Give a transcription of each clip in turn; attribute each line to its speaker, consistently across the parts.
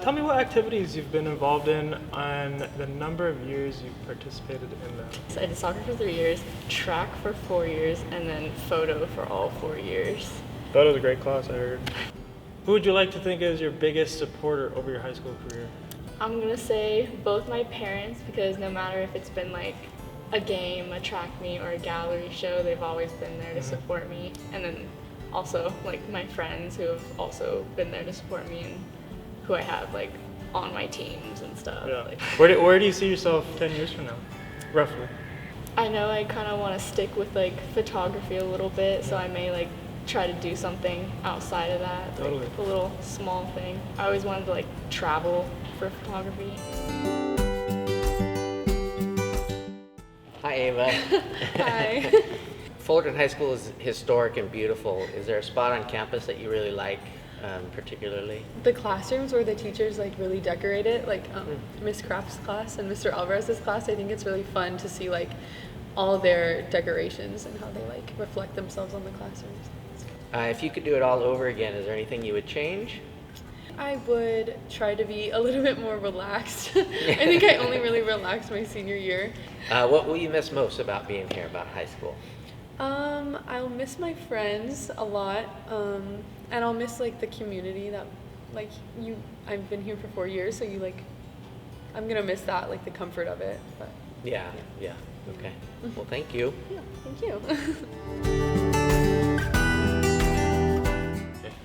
Speaker 1: Tell me what activities you've been involved in and the number of years you've participated in them.
Speaker 2: So I did soccer for 3 years, track for 4 years, and then photo for all 4 years.
Speaker 1: That was a great class, I heard. Who would you like to think is your biggest supporter over your high school career?
Speaker 2: I'm gonna say both my parents, because no matter if it's been like a game, a track meet, or a gallery show, they've always been there to support me. And then also like my friends who have also been there to support me and who I have like on my teams and stuff.
Speaker 1: Yeah.
Speaker 2: Like,
Speaker 1: Where do you see yourself 10 years from now, roughly?
Speaker 2: I know I kind of want to stick with like photography a little bit, so I may like try to do something outside of that,
Speaker 1: Totally.
Speaker 2: like a little small thing. I always wanted to like travel for photography.
Speaker 3: Hi, Ava.
Speaker 2: Hi.
Speaker 3: Fullerton High School is historic and beautiful. Is there a spot on campus that you really like particularly?
Speaker 4: The classrooms where the teachers like really decorate it, like Miss Kraft's class and Mr. Alvarez's class. I think it's really fun to see like all their decorations and how they like reflect themselves on the classrooms.
Speaker 3: If you could do it all over again, is there anything you would change?
Speaker 4: I would try to be a little bit more relaxed. I think I only really relaxed my senior year.
Speaker 3: What will you miss most about being here, about high school?
Speaker 4: I'll miss my friends a lot, and I'll miss like the community that, like I've been here for 4 years, so I'm gonna miss that, like the comfort of it. But
Speaker 3: Yeah. Okay. Well, thank you.
Speaker 4: yeah, thank you.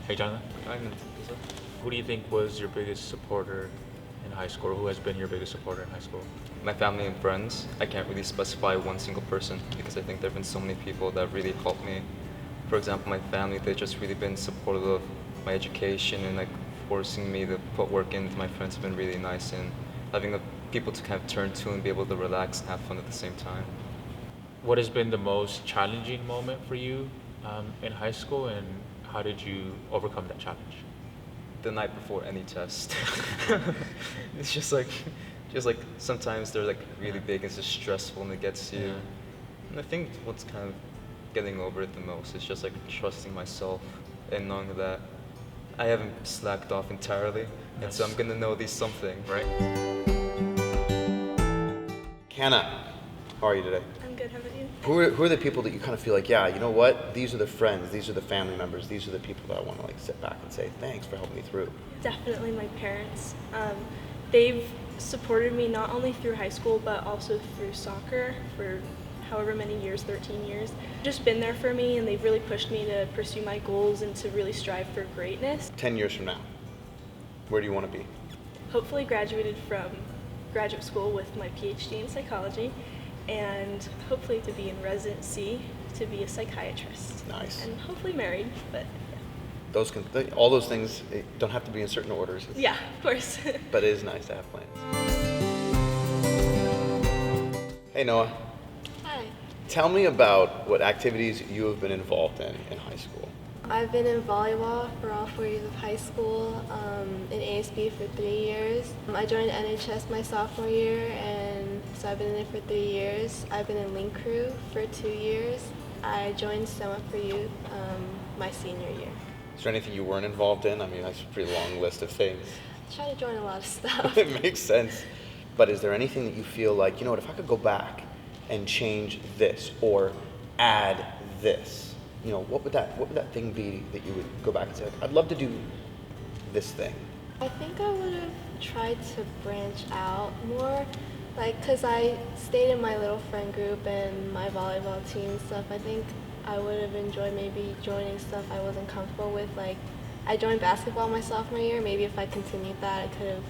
Speaker 5: Hey, Jonathan. Who do you think was your biggest supporter in high school, or who has been your biggest supporter in high school?
Speaker 6: My family and friends. I can't really specify one single person because I think there have been so many people that really helped me. For example, my family, they've just really been supportive of my education and like forcing me to put work in. My friends have been really nice, and having people to kind of turn to and be able to relax and have fun at the same time.
Speaker 5: What has been the most challenging moment for you in high school, and how did you overcome that challenge?
Speaker 6: The night before any test. It's just like sometimes they're like really big, it's just stressful and it gets you. And I think what's kind of getting over it the most is just like trusting myself and knowing that I haven't slacked off entirely, and so I'm gonna know these something, right?
Speaker 7: Hannah, how are you today?
Speaker 8: I'm good, how about you?
Speaker 7: Who are the people that you kind of feel like, yeah, you know what? These are the friends, these are the family members, these are the people that I want to like sit back and say thanks for helping me through.
Speaker 8: Definitely my parents. They've supported me not only through high school, but also through soccer for however many years, 13 years. Just been there for me, and they've really pushed me to pursue my goals and to really strive for greatness.
Speaker 7: 10 years from now, where do you want to be?
Speaker 8: Hopefully graduated from graduate school with my PhD in psychology, and hopefully to be in residency to be a psychiatrist.
Speaker 7: Nice.
Speaker 8: And hopefully married, but
Speaker 7: All those things don't have to be in certain orders.
Speaker 8: yeah, of course.
Speaker 7: But it is nice to have plans. Hey Noah,
Speaker 9: Hi.
Speaker 7: tell me about what activities you have been involved in high school.
Speaker 9: I've been in volleyball for all 4 years of high school, in ASB for 3 years. I joined NHS my sophomore year, and so I've been in it for 3 years. I've been in Link Crew for 2 years. I joined Sema for Youth my senior year.
Speaker 7: Is there anything you weren't involved in? I mean, that's a pretty long list of things.
Speaker 9: I try to join a lot of stuff.
Speaker 7: It makes sense. But is there anything that you feel like, you know what, if I could go back and change this or add this, you know, what would that thing be that you would go back and say, like, I'd love to do this thing?
Speaker 9: I think I would have tried to branch out more, like, because I stayed in my little friend group and my volleyball team and stuff. I think I would have enjoyed maybe joining stuff I wasn't comfortable with. Like, I joined basketball my sophomore year. Maybe if I continued that, I could have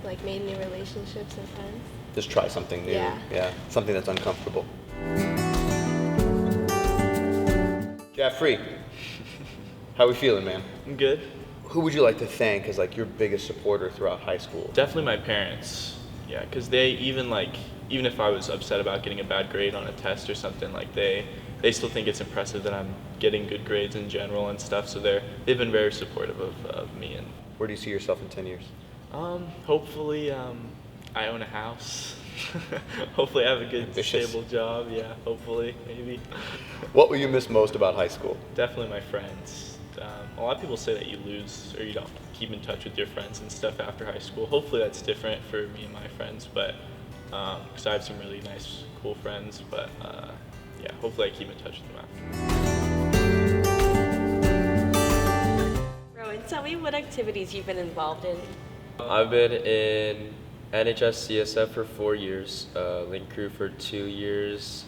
Speaker 9: like made new relationships and friends.
Speaker 7: Just try something new.
Speaker 9: Yeah.
Speaker 7: Something that's uncomfortable. Jeffrey, how we feeling, man?
Speaker 1: I'm good.
Speaker 7: Who would you like to thank as like your biggest supporter throughout high school?
Speaker 1: Definitely my parents. Yeah, because they even if I was upset about getting a bad grade on a test or something, like they still think it's impressive that I'm getting good grades in general and stuff. So they've been very supportive of me. And
Speaker 7: Where do you see yourself in 10 years?
Speaker 1: hopefully I own a house. Hopefully I have a good
Speaker 7: Ambitious.
Speaker 1: stable job. Yeah, hopefully, maybe.
Speaker 7: What will you miss most about high school?
Speaker 1: Definitely my friends. a lot of people say that you lose or you don't keep in touch with your friends and stuff after high school. Hopefully that's different for me and my friends, but because I have some really nice, cool friends, but yeah, hopefully I keep in touch with them after.
Speaker 10: Rowan, tell me what activities you've been involved in.
Speaker 11: I've been in NHS CSF for 4 years, Link Crew for 2 years,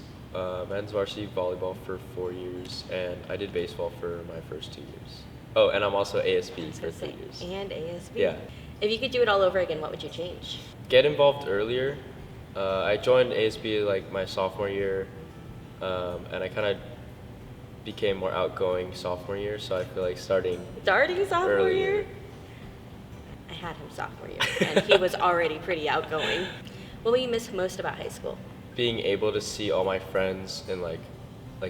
Speaker 11: men's varsity volleyball for 4 years, and I did baseball for my first 2 years. Oh, and I'm also ASB for 3 years.
Speaker 10: And ASB.
Speaker 11: Yeah.
Speaker 10: If you could do it all over again, what would you change?
Speaker 11: Get involved earlier. I joined ASB like my sophomore year, and I kind of became more outgoing sophomore year, so I feel like starting
Speaker 10: Sophomore
Speaker 11: earlier.
Speaker 10: year? I had him sophomore year, and he was already pretty outgoing. What will you miss most about high school?
Speaker 11: Being able to see all my friends and like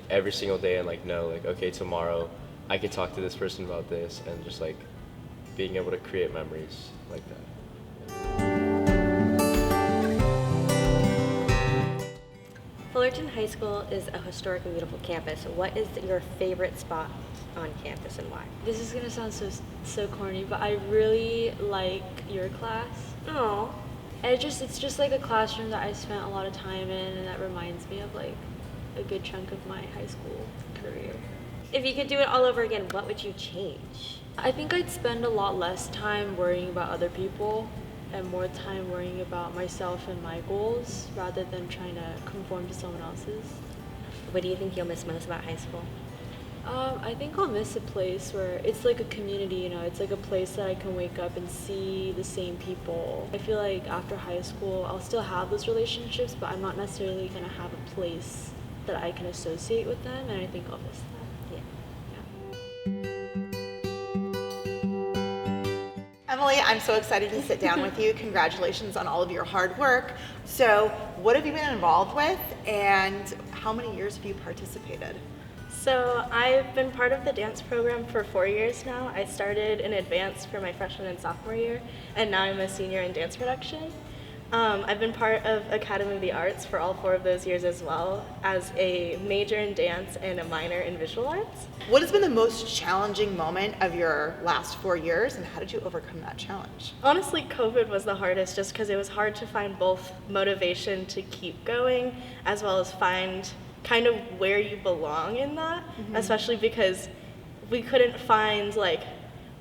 Speaker 11: every single day and like know like, okay, tomorrow I could talk to this person about this, and just like being able to create memories like that.
Speaker 10: Fullerton High School is a historic and beautiful campus. What is your favorite spot on campus and why?
Speaker 12: This is gonna sound so corny, but I really like your class.
Speaker 10: Oh,
Speaker 12: It's just like a classroom that I spent a lot of time in, and that reminds me of like a good chunk of my high school career.
Speaker 10: if you could do it all over again, what would you change?
Speaker 12: I think I'd spend a lot less time worrying about other people and more time worrying about myself and my goals rather than trying to conform to someone else's.
Speaker 10: What do you think you'll miss most about high school?
Speaker 12: I think I'll miss a place where it's like a community, you know, it's like a place that I can wake up and see the same people. I feel like after high school, I'll still have those relationships, but I'm not necessarily going to have a place that I can associate with them, and I think I'll miss that.
Speaker 13: Emily, I'm so excited to sit down with you. Congratulations on all of your hard work. So, what have you been involved with, and how many years have you participated?
Speaker 8: So I've been part of the dance program for 4 years now. I started in advance for my freshman and sophomore year, and now I'm a senior in dance production. I've been part of Academy of the Arts for all 4 of those years as well, as a major in dance and a minor in visual arts.
Speaker 13: What has been the most challenging moment of your last 4 years, and how did you overcome that challenge?
Speaker 8: Honestly, COVID was the hardest just because it was hard to find both motivation to keep going as well as find kind of where you belong in that, especially because we couldn't find like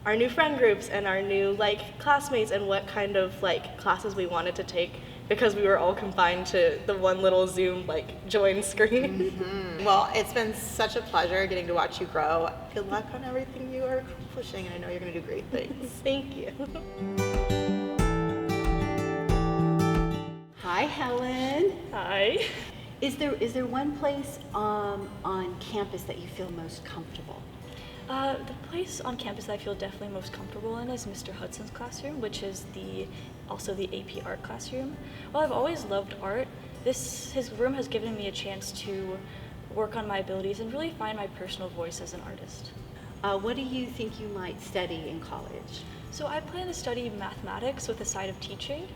Speaker 8: our new friend groups and our new like classmates and what kind of like classes we wanted to take because we were all confined to the one little Zoom like join screen.
Speaker 13: Well, it's been such a pleasure getting to watch you grow. Good luck on everything you are accomplishing, and I know you're going to do great things.
Speaker 8: Thank you.
Speaker 14: Hi, Helen.
Speaker 8: Hi.
Speaker 14: Is there one place on campus that you feel most comfortable?
Speaker 12: The place on campus that I feel definitely most comfortable in is Mr. Hudson's classroom, which is also the AP art classroom. While I've always loved art, his room has given me a chance to work on my abilities and really find my personal voice as an artist.
Speaker 14: What do you think you might study in college?
Speaker 12: So I plan to study mathematics with a side of teaching.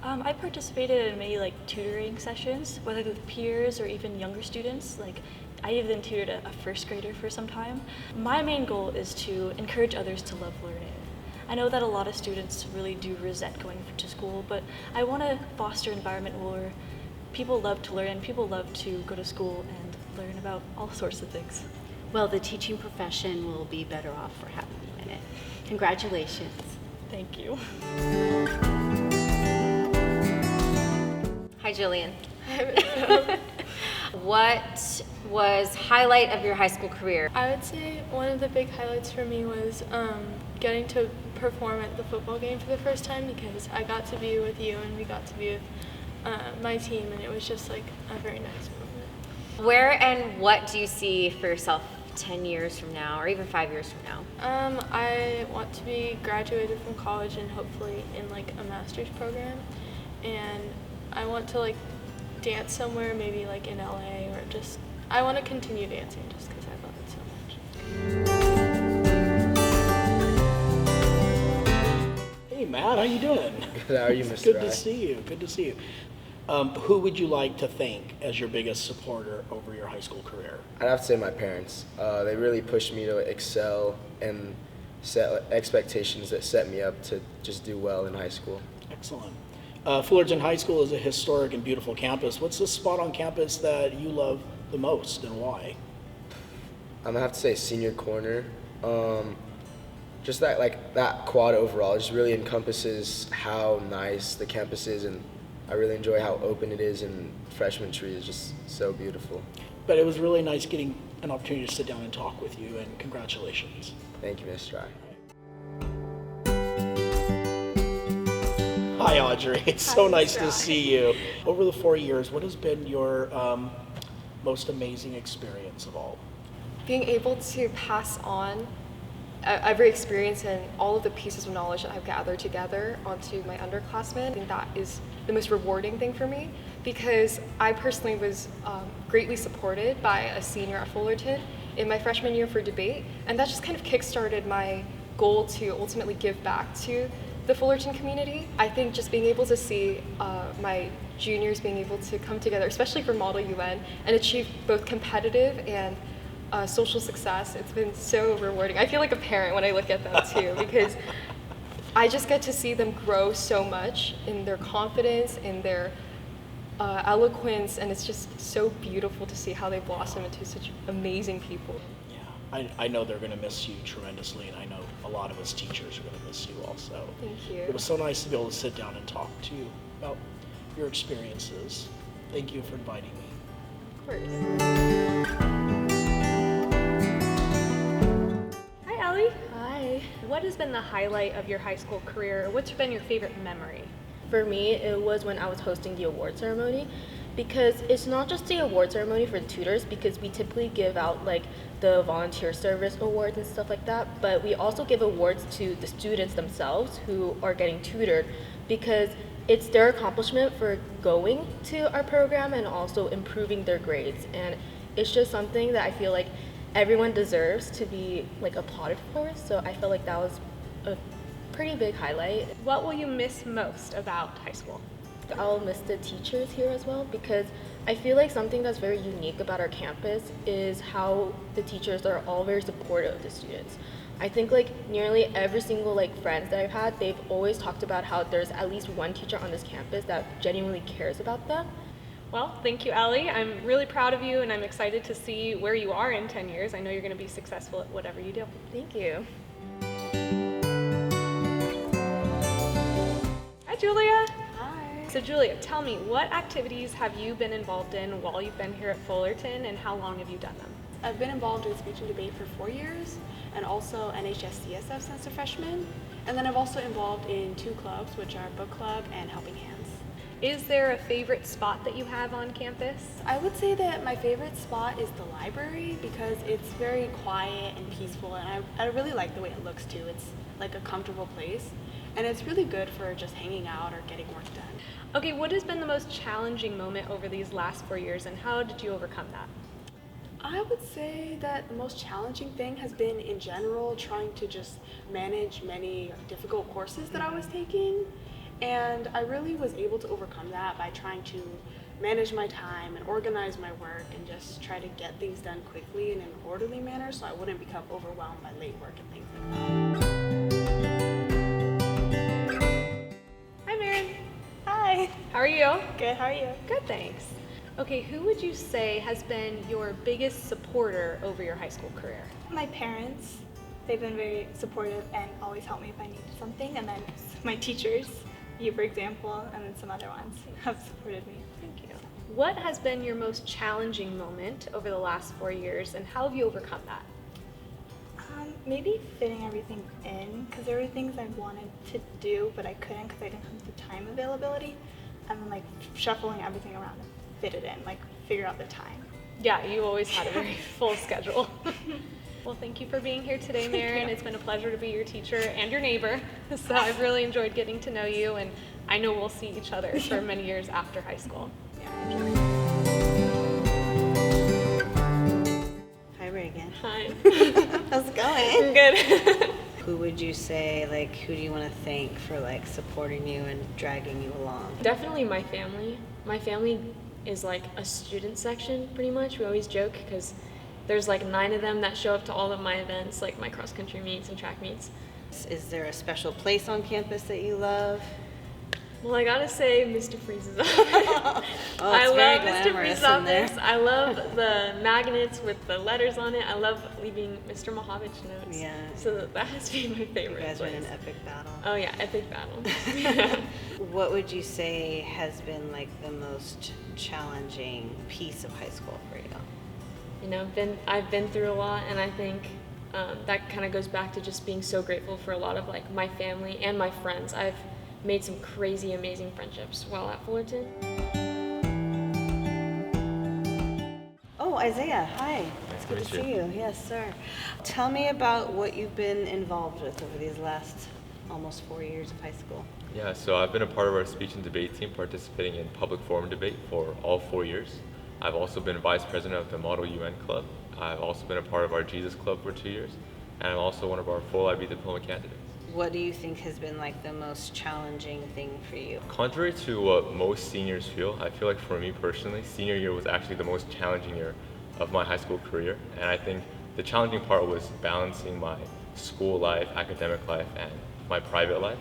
Speaker 12: I participated in many like tutoring sessions, whether with peers or even younger students. Like I even tutored a first grader for some time. My main goal is to encourage others to love learning. I know that a lot of students really do resent going to school, but I want to foster an environment where people love to learn and people love to go to school and learn about all sorts of things.
Speaker 14: Well, the teaching profession will be better off for having you in it. Congratulations.
Speaker 12: Thank you.
Speaker 10: Hi, Jillian. What was highlight of your high school career?
Speaker 2: I would say one of the big highlights for me was getting to perform at the football game for the first time, because I got to be with you and we got to be with my team, and it was just like a very nice moment.
Speaker 10: Where and what do you see for yourself 10 years from now or even 5 years from now?
Speaker 2: I want to be graduated from college and hopefully in like a master's program, and I want to like dance somewhere, maybe like in LA, or just I want to continue dancing just because I love it so much.
Speaker 15: Hey Matt, how you doing?
Speaker 7: Good. How are you, Mr.
Speaker 15: Good
Speaker 7: I?
Speaker 15: to see you. Good to see you. Who would you like to thank as your biggest supporter over your high school career?
Speaker 16: I'd have to say my parents. They really pushed me to excel and set expectations that set me up to just do well in high school.
Speaker 15: Excellent. Fullerton High School is a historic and beautiful campus. What's the spot on campus that you love the most and why?
Speaker 16: I'm gonna have to say senior corner. Just that quad overall just really encompasses how nice the campus is, and I really enjoy how open it is, and freshman tree is just so beautiful.
Speaker 15: But it was really nice getting an opportunity to sit down and talk with you, and congratulations.
Speaker 16: Thank you, Ms. Stry.
Speaker 15: Hi, Audrey. It's so nice to see you. Over the 4 years, what has been your most amazing experience of all?
Speaker 17: Being able to pass on every experience and all of the pieces of knowledge that I've gathered together onto my underclassmen, I think that is the most rewarding thing for me, because I personally was greatly supported by a senior at Fullerton in my freshman year for debate, and that just kind of kickstarted my goal to ultimately give back to the Fullerton community. I think just being able to see my juniors being able to come together, especially for Model UN, and achieve both competitive and social success, it's been so rewarding. I feel like a parent when I look at them too, because I just get to see them grow so much in their confidence, in their eloquence, and it's just so beautiful to see how they blossom into such amazing people.
Speaker 15: I know they're going to miss you tremendously, and I know a lot of us teachers are going to miss you also.
Speaker 17: Thank you.
Speaker 15: It was so nice to be able to sit down and talk to you about your experiences. Thank you for inviting me.
Speaker 17: Of course.
Speaker 18: Hi, Allie.
Speaker 17: Hi.
Speaker 18: What has been the highlight of your high school career? What's been your favorite memory?
Speaker 19: For me, it was when I was hosting the award ceremony, because it's not just the award ceremony for the tutors, because we typically give out like the volunteer service awards and stuff like that, but we also give awards to the students themselves who are getting tutored, because it's their accomplishment for going to our program and also improving their grades. And it's just something that I feel like everyone deserves to be like applauded for, so I felt like that was a pretty big highlight.
Speaker 18: What will you miss most about high school?
Speaker 19: I'll miss the teachers here as well, because I feel like something that's very unique about our campus is how the teachers are all very supportive of the students. I think like nearly every single like friends that I've had, they've always talked about how there's at least one teacher on this campus that genuinely cares about them.
Speaker 18: Well, thank you, Allie. I'm really proud of you, and I'm excited to see where you are in 10 years. I know you're going to be successful at whatever you do.
Speaker 19: Thank you.
Speaker 18: Hi, Julia.
Speaker 17: Hi.
Speaker 18: So Julia, tell me, what activities have you been involved in while you've been here at Fullerton, and how long have you done them?
Speaker 20: I've been involved with speech and debate for 4 years, and also NHS CSF since a freshman. And then I've also involved in 2 clubs, which are book club and Helping Hands.
Speaker 18: Is there a favorite spot that you have on campus?
Speaker 20: I would say that my favorite spot is the library, because it's very quiet and peaceful, and I really like the way it looks too. It's like a comfortable place, and it's really good for just hanging out or getting work done.
Speaker 18: Okay, what has been the most challenging moment over these last 4 years, and how did you overcome that?
Speaker 20: I would say that the most challenging thing has been in general trying to just manage many difficult courses that I was taking. And I really was able to overcome that by trying to manage my time and organize my work and just try to get things done quickly in an orderly manner so I wouldn't become overwhelmed by late work and things like that.
Speaker 18: Hi, Maren.
Speaker 20: Hi.
Speaker 18: How are you?
Speaker 20: Good, how are you?
Speaker 18: Good, thanks. Okay, who would you say has been your biggest supporter over your high school career?
Speaker 21: My parents. They've been very supportive and always help me if I need something. And then my teachers, you for example, and then some other ones have supported me.
Speaker 18: Thank you. What has been your most challenging moment over the last 4 years, and how have you overcome that?
Speaker 21: Maybe fitting everything in, because there were things I wanted to do, but I couldn't because I didn't have the time availability. And then like shuffling everything around and fit it in, like figure out the time.
Speaker 18: Yeah, you always had a very full schedule. Well, thank you for being here today, Maren. It's been a pleasure to be your teacher and your neighbor. So I've really enjoyed getting to know you, and I know we'll see each other for many years after high school.
Speaker 22: Hi, Reagan.
Speaker 18: Hi.
Speaker 22: How's it going?
Speaker 18: Good.
Speaker 22: Who
Speaker 3: would you say, like, who do you want to thank for like supporting you and dragging you along?
Speaker 2: Definitely my family. My family is like a student section pretty much. We always joke because there's like 9 of them that show up to all of my events, like my cross country meets and track meets.
Speaker 3: Is there a special place on campus that you love?
Speaker 2: Well, I gotta say Mr. Freeze's office. I love Mr. Freeze's office. I love the magnets with the letters on it. I love leaving Mr. Mohavich notes.
Speaker 3: Yeah.
Speaker 2: So that has to be my favorite.
Speaker 3: You guys were in
Speaker 2: place.
Speaker 3: an epic battle.
Speaker 2: Oh yeah, epic battle.
Speaker 3: What would you say has been like the most challenging piece of high school for you?
Speaker 2: You know, I've been through a lot, and I think that kind of goes back to just being so grateful for a lot of like my family and my friends. I've made some crazy, amazing friendships while at Fullerton.
Speaker 3: Oh, Isaiah, hi. It's good to see you. Yes, sir. Tell me about what you've been involved with over these last almost 4 years of high school.
Speaker 11: Yeah, so I've been a part of our speech and debate team, participating in public forum debate for all 4 years. I've also been vice president of the Model UN Club. I've also been a part of our Jesus Club for 2 years, and I'm also one of our full IB diploma candidates.
Speaker 3: What do you think has been like the most challenging thing for you?
Speaker 11: Contrary to what most seniors feel, I feel like for me personally, senior year was actually the most challenging year of my high school career. And I think the challenging part was balancing my school life, academic life, and my private life.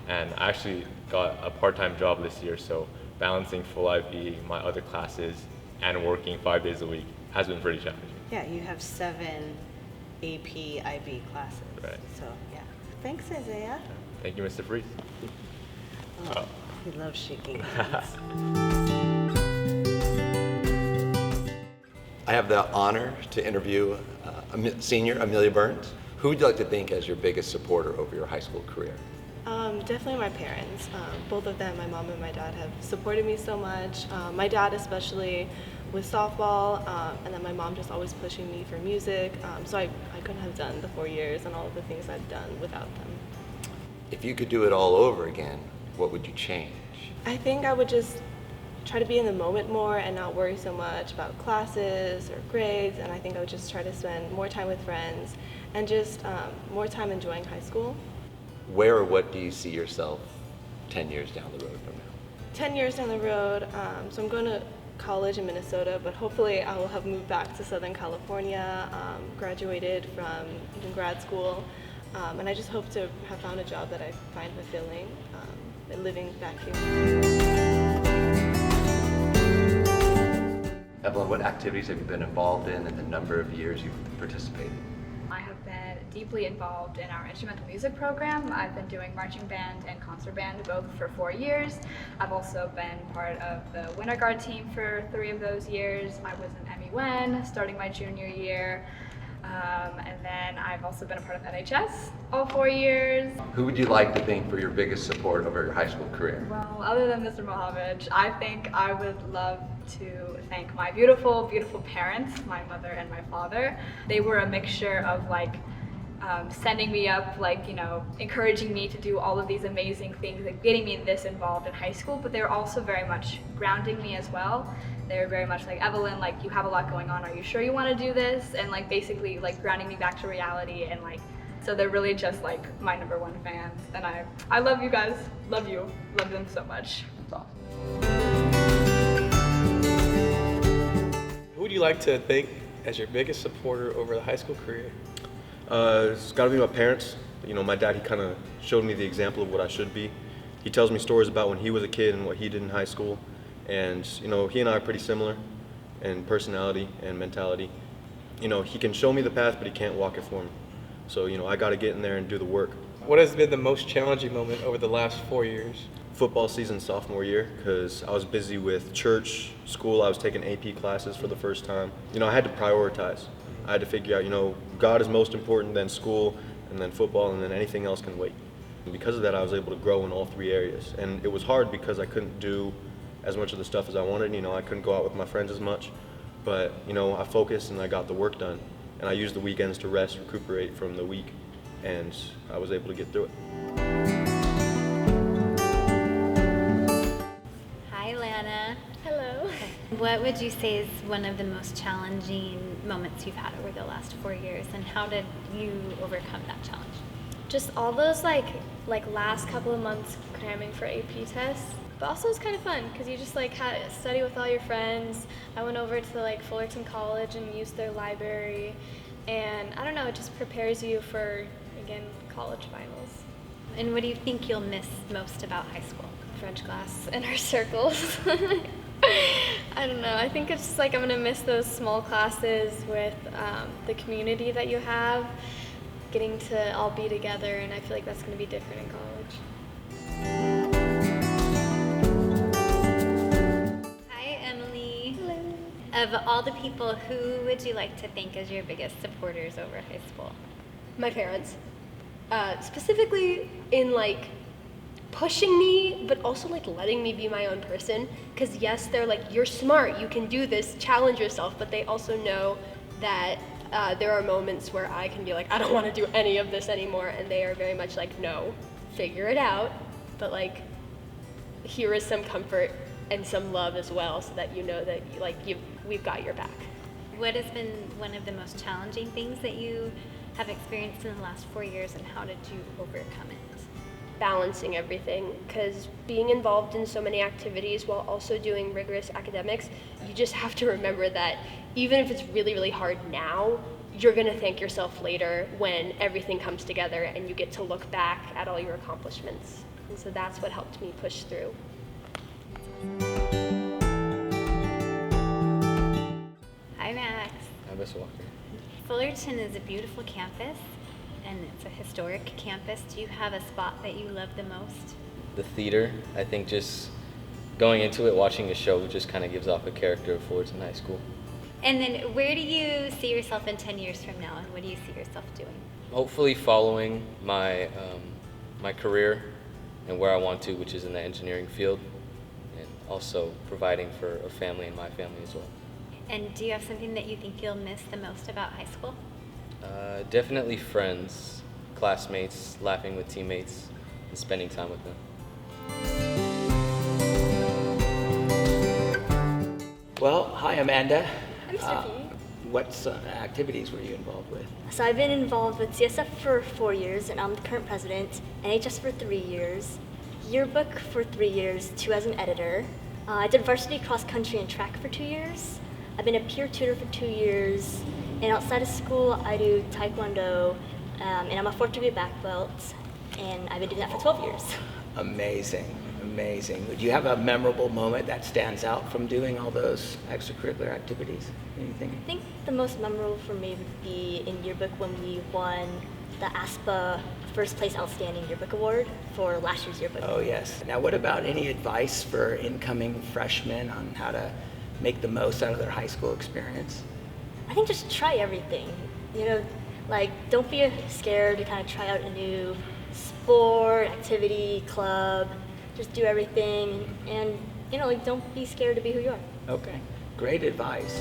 Speaker 11: And I actually got a part-time job this year, so balancing full IB, my other classes, and working 5 days a week has been pretty challenging.
Speaker 3: Yeah, you have 7 AP IB classes.
Speaker 11: Right.
Speaker 3: So, yeah. Thanks, Isaiah.
Speaker 11: Thank you, Mr. Freeze.
Speaker 3: Oh, he loves shaking hands.
Speaker 22: I have the honor to interview senior Amelia Burns. Who would you like to think as your biggest supporter over your high school career?
Speaker 8: Definitely my parents. Both of them, my mom and my dad, have supported me so much. My dad especially with softball, and then my mom just always pushing me for music. So I couldn't have done the 4 years and all of the things I've done without them.
Speaker 22: If you could do it all over again, what would you change?
Speaker 8: I think I would just try to be in the moment more and not worry so much about classes or grades, and I think I would just try to spend more time with friends and just more time enjoying high school.
Speaker 22: Where or what do you see yourself 10 years down the road from now?
Speaker 8: 10 years down the road, so I'm going to college in Minnesota, but hopefully I will have moved back to Southern California, graduated from even grad school, and I just hope to have found a job that I find fulfilling living back here.
Speaker 22: Evelyn, what activities have you been involved in and the number of years you've participated?
Speaker 23: I have been deeply involved in our instrumental music program. I've been doing marching band and concert band both for 4 years. I've also been part of the Winter Guard team for 3 of those years. I was an MEWN starting my junior year. And then I've also been a part of NHS all 4 years.
Speaker 22: Who would you like to thank for your biggest support over your high school career?
Speaker 23: Well, other than Mr. Mohavich, I think I would love to thank my beautiful, beautiful parents, my mother and my father. They were a mixture of like sending me up, like, you know, encouraging me to do all of these amazing things, like getting me this involved in high school, but they were also very much grounding me as well. They were very much like, Evelyn, like, you have a lot going on. Are you sure you want to do this? And like basically like grounding me back to reality, and like, so they're really just like my #1 fans. And I love you guys. Love you. Love them so much.
Speaker 22: That's awesome.
Speaker 24: Who would you like to thank as your biggest supporter over the high school career?
Speaker 25: It's got to be my parents. You know, my dad, he kind of showed me the example of what I should be. He tells me stories about when he was a kid and what he did in high school. And, you know, he and I are pretty similar in personality and mentality. You know, he can show me the path, but he can't walk it for me. So, you know, I got to get in there and do the work.
Speaker 24: What has been the most challenging moment over the last 4 years?
Speaker 25: Football season sophomore year, because I was busy with church, school. I was taking AP classes for the first time. You know, I had to prioritize. I had to figure out, you know, God is most important, then school, and then football, and then anything else can wait. And because of that, I was able to grow in all 3 areas. And it was hard because I couldn't do as much of the stuff as I wanted. You know, I couldn't go out with my friends as much. But, you know, I focused and I got the work done. And I used the weekends to rest, recuperate from the week, and I was able to get through it.
Speaker 26: Hi, Lana.
Speaker 14: Hello.
Speaker 26: What would you say is one of the most challenging moments you've had over the last 4 years, and how did you overcome that challenge?
Speaker 8: Just all those like last couple of months cramming for AP tests. But also it's kind of fun because you just like study with all your friends. I went over to like Fullerton College and used their library, and I don't know, it just prepares you for, again, college finals.
Speaker 26: And what do you think you'll miss most about high school?
Speaker 8: French class and our circles. I don't know. I think it's just like I'm gonna miss those small classes with the community that you have, getting to all be together, and I feel like that's gonna be different in college.
Speaker 26: Hi, Emily. Hello. Of all the people, who would you like to think as your biggest supporters over high school?
Speaker 1: My parents. Specifically in like pushing me, but also like letting me be my own person. Because yes, they're like, you're smart, you can do this, challenge yourself, but they also know that there are moments where I can be like, I don't want to do any of this anymore, and they are very much like, no, figure it out, but like, here is some comfort and some love as well, so that you know that we've got your back.
Speaker 26: What has been one of the most challenging things that you have experienced in the last 4 years, and how did you overcome it?
Speaker 1: Balancing everything, because being involved in so many activities while also doing rigorous academics, you just have to remember that even if it's really, really hard now, you're going to thank yourself later when everything comes together and you get to look back at all your accomplishments. And so that's what helped me push through.
Speaker 26: Hi, Max.
Speaker 11: Hi, Miss Walker.
Speaker 26: Fullerton is a beautiful campus, and it's a historic campus. Do you have a spot that you love the most?
Speaker 4: The theater. I think just going into it, watching a show just kind of gives off a character of Fullerton High School.
Speaker 26: And then where do you see yourself in 10 years from now, and what do you see yourself doing?
Speaker 4: Hopefully following my my career and where I want to, which is in the engineering field, and also providing for a family and my family as well.
Speaker 26: And do you have something that you think you'll miss the most about high school?
Speaker 4: Definitely friends, classmates, laughing with teammates, and spending time with them.
Speaker 5: Well, hi Amanda.
Speaker 6: I'm Sophie.
Speaker 5: What activities were you involved with?
Speaker 6: So I've been involved with CSF for 4 years, and I'm the current president. NHS for 3 years. Yearbook for 3 years, 2 as an editor. I did varsity cross country and track for 2 years. I've been a peer tutor for 2 years. And outside of school, I do Taekwondo, and I'm a 4th degree black belt, and I've been doing that for 12 years.
Speaker 5: Amazing, amazing. Do you have a memorable moment that stands out from doing all those extracurricular activities? Anything?
Speaker 6: I think the most memorable for me would be in yearbook when we won the ASPA First Place Outstanding Yearbook Award for last year's yearbook.
Speaker 5: Oh yes. Now what about any advice for incoming freshmen on how to make the most out of their high school experience?
Speaker 6: I think just try everything. Like don't be scared to kind of try out a new sport, activity, club. Just do everything, and don't be scared to be who you are.
Speaker 5: Okay, great advice.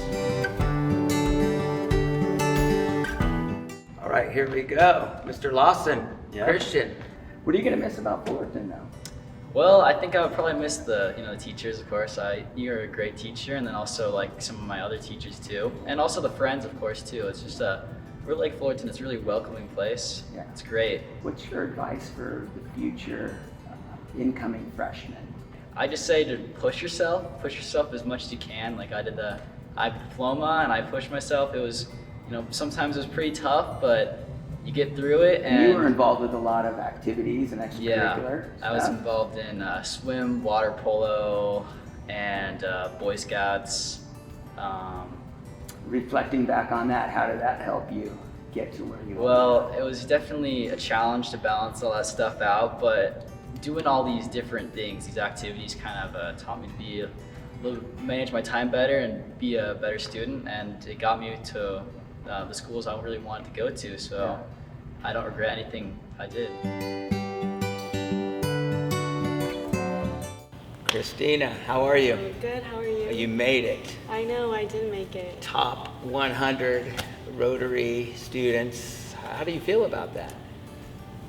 Speaker 5: All right, here we go. Mr. Lawson, Christian, what are you gonna miss about Fullerton now?
Speaker 9: Well, I think I would probably miss the teachers, of course. You're a great teacher, and then also like some of my other teachers too, and also the friends, of course, too. It's just really like Fullerton. It's a really welcoming place. Yeah, it's great.
Speaker 5: What's your advice for the future incoming freshmen?
Speaker 9: I just say to push yourself as much as you can. Like I did the IB diploma, and I pushed myself. It was, sometimes it was pretty tough, but you get through it. And
Speaker 5: you were involved with a lot of activities and extracurricular stuff.
Speaker 9: I was involved in swim, water polo, and Boy Scouts.
Speaker 5: Reflecting back on that, how did that help you get to where you are?
Speaker 9: Well, it was definitely a challenge to balance all that stuff out, but doing all these different things, these activities kind of taught me to manage my time better and be a better student, and it got me to the schools I really wanted to go to, so I don't regret anything I did.
Speaker 5: Christina, how are you?
Speaker 13: I'm good, how are you?
Speaker 5: You made it.
Speaker 13: I know, I did make it.
Speaker 5: Top 100 Rotary students. How do you feel about that?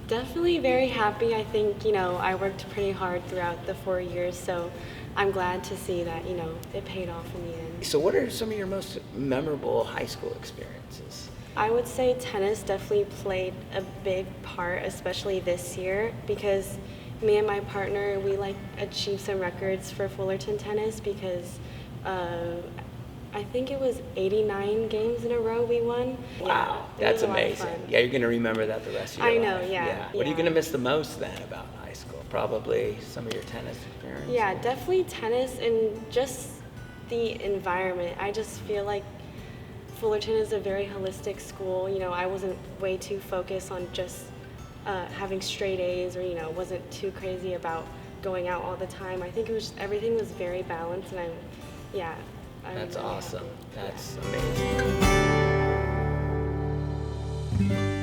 Speaker 13: Definitely very happy. I think, I worked pretty hard throughout the 4 years, so I'm glad to see that, it paid off in the end.
Speaker 5: So what are some of your most memorable high school experiences?
Speaker 13: I would say tennis definitely played a big part, especially this year, because me and my partner, we like achieved some records for Fullerton tennis because I think it was 89 games in a row we won.
Speaker 5: Wow,
Speaker 13: Yeah, it
Speaker 5: that's
Speaker 13: was a lot of
Speaker 5: amazing.
Speaker 13: fun.
Speaker 5: Yeah, you're going to remember that the rest of your
Speaker 13: I
Speaker 5: life.
Speaker 13: know, yeah,
Speaker 5: What are you
Speaker 13: yeah.
Speaker 5: going to miss the most then about high school? Probably some of your tennis experience.
Speaker 13: Yeah, definitely tennis and just the environment. I just feel like Fullerton is a very holistic school. You know, I wasn't way too focused on just having straight A's or, you know, wasn't too crazy about going out all the time. I think it was everything was very balanced, and I'm
Speaker 5: That's
Speaker 13: really
Speaker 5: awesome.
Speaker 13: happy.
Speaker 5: That's amazing.